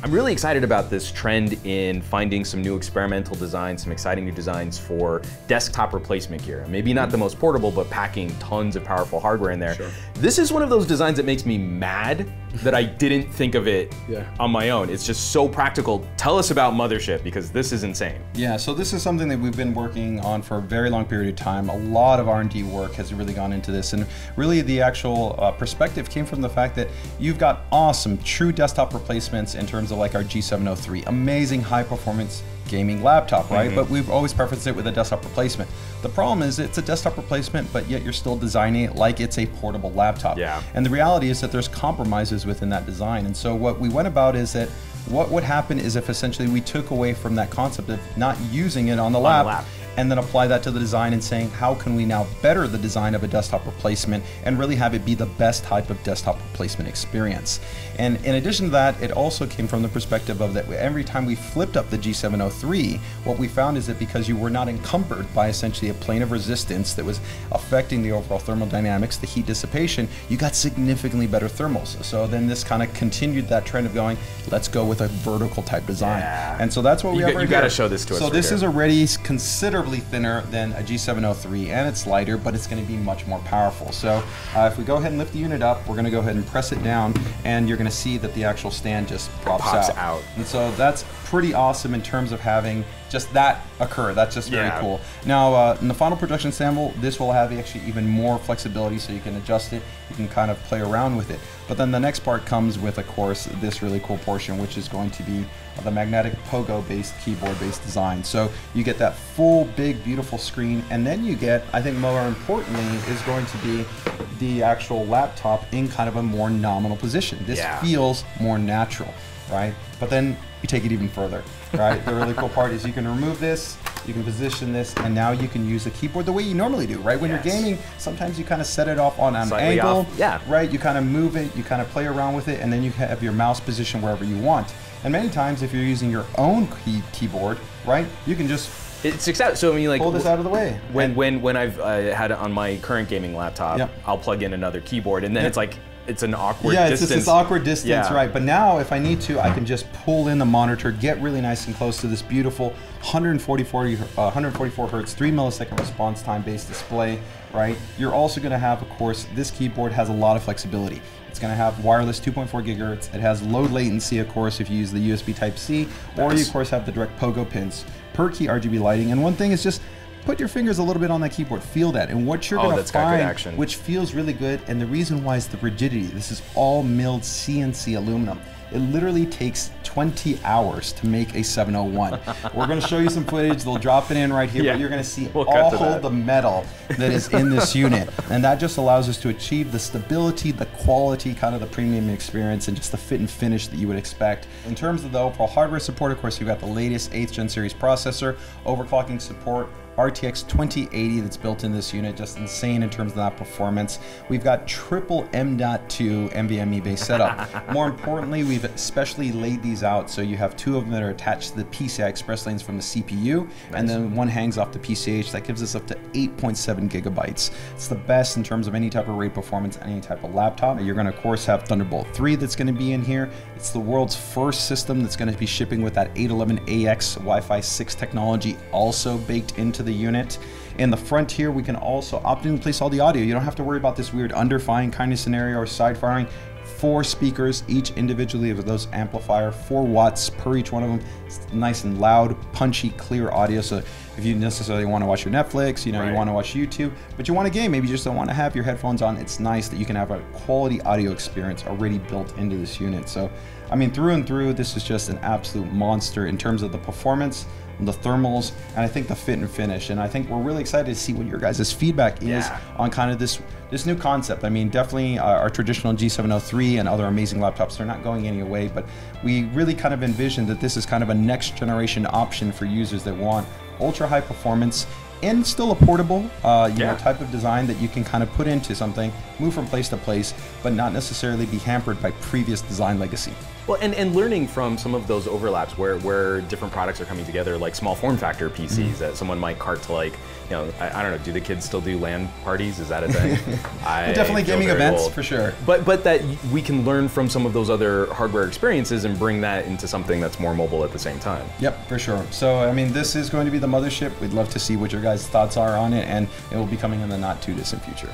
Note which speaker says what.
Speaker 1: I'm really excited about this trend in finding some new experimental designs, some exciting new designs for desktop replacement gear. Maybe not the most portable, but packing tons of powerful hardware in there.
Speaker 2: Sure.
Speaker 1: This is one of those designs that makes me mad that I didn't think of it on my own. It's just so practical. Tell us about Mothership, because this is insane.
Speaker 2: Yeah, so this is something that we've been working on for a very long period of time. A lot of R&D work has really gone into this, and really the actual perspective came from the fact that you've got awesome, true desktop replacements in terms of like our G703, amazing high performance gaming laptop, right? But we've always preferenced it with a desktop replacement. The problem is it's a desktop replacement, but yet you're still designing it like it's a portable laptop.
Speaker 1: Yeah.
Speaker 2: And the reality is that there's compromises within that design. And so what we went about is that what would happen is if essentially we took away from that concept of not using it on the lap, and then apply that to the design and saying, how can we now better the design of a desktop replacement and really have it be the best type of desktop replacement experience. And in addition to that, it also came from the perspective of that every time we flipped up the G703, what we found is that because you were not encumbered by essentially a plane of resistance that was affecting the overall thermodynamics, the heat dissipation, you got significantly better thermals. So then this kind of continued that trend of going, let's go with a vertical type design. And so that's what we have right here.
Speaker 1: You got to show this to us.
Speaker 2: So this is already considerably thinner than a G703, and it's lighter, but it's going to be much more powerful. So if we go ahead and lift the unit up, we're going to go ahead and press it down, and you're going to see that the actual stand just pops out. And so that's pretty awesome in terms of having just that occur. That's just very cool. Now, in the final production sample, this will have actually even more flexibility, so you can adjust it, you can kind of play around with it. But then the next part comes with, of course, this really cool portion, which is going to be the magnetic pogo-based, keyboard-based design. So you get that full, big, beautiful screen, and then you get, I think more importantly, is going to be the actual laptop in kind of a more nominal position. This feels more natural, right? But then you take it even further, right? The really cool part is you can remove this, you can position this, and now you can use the keyboard the way you normally do, right? When you're gaming, sometimes you kind of set it off on an angle, right? You kind of move it, you kind of play around with it, and then you have your mouse position wherever you want. And many times, if you're using your own keyboard, right, you can just
Speaker 1: so I mean, like,
Speaker 2: pull this out of the way.
Speaker 1: When I've had it on my current gaming laptop, I'll plug in another keyboard, and then it's like, it's an awkward distance.
Speaker 2: It's this awkward distance, right? But now, if I need to, I can just pull in the monitor, get really nice and close to this beautiful 144 hertz, 3 millisecond response time based display, right? You're also going to have, of course, this keyboard has a lot of flexibility. It's going to have wireless 2.4 gigahertz. It has low latency, of course, if you use the USB Type-C, or you, of course, have the direct pogo pins, per key RGB lighting. And one thing is just put your fingers a little bit on that keyboard, feel that, and what you're going to find, which feels really good, and the reason why is the rigidity. This is all milled CNC aluminum. It literally takes 20 hours to make a 701. We're going to show you some footage. They'll drop it in right here, but you're going to see all the metal that is in this unit. And that just allows us to achieve the stability, the quality, kind of the premium experience, and just the fit and finish that you would expect. In terms of the overall hardware support, of course, you've got the latest 8th gen series processor, overclocking support, RTX 2080 that's built in this unit, just insane in terms of that performance. We've got triple M.2 NVMe based setup. More importantly, we've especially laid these out so you have 2 of them that are attached to the PCI Express lanes from the CPU, and then one hangs off the PCH. That gives us up to 8.7 gigabytes. It's the best in terms of any type of RAID performance, any type of laptop. You're going to, of course, have Thunderbolt 3 that's going to be in here. It's the world's first system that's going to be shipping with that 811AX Wi-Fi 6 technology also baked into the unit. In the front here, we can also optimally place all the audio. You don't have to worry about this weird underfiring kind of scenario or side firing. 4 speakers, each individually of those amplifier, 4 watts per each one of them. It's nice and loud, punchy, clear audio. So if you necessarily want to watch your Netflix, you want to watch YouTube, but you want to game, maybe you just don't want to have your headphones on, it's nice that you can have a quality audio experience already built into this unit. So, I mean, through and through, this is just an absolute monster in terms of the performance, the thermals, and I think the fit and finish. And I think we're really excited to see what your guys' feedback is on kind of this new concept. I mean, definitely our traditional G703 and other amazing laptops, they're not going any away, but we really kind of envision that this is kind of a next generation option for users that want ultra high performance and still a portable you know, type of design that you can kind of put into something, move from place to place, but not necessarily be hampered by previous design legacy.
Speaker 1: Well, and learning from some of those overlaps where different products are coming together, like small form factor PCs that someone might cart to like you know, I don't know, do the kids still do LAN parties? Is that a thing?
Speaker 2: Definitely gaming events,
Speaker 1: old.
Speaker 2: for sure.
Speaker 1: But that we can learn from some of those other hardware experiences and bring that into something that's more mobile at the same time.
Speaker 2: Yep, for sure. So, I mean, this is going to be the Mothership. We'd love to see what your guys' thoughts are on it, and it will be coming in the not too distant future.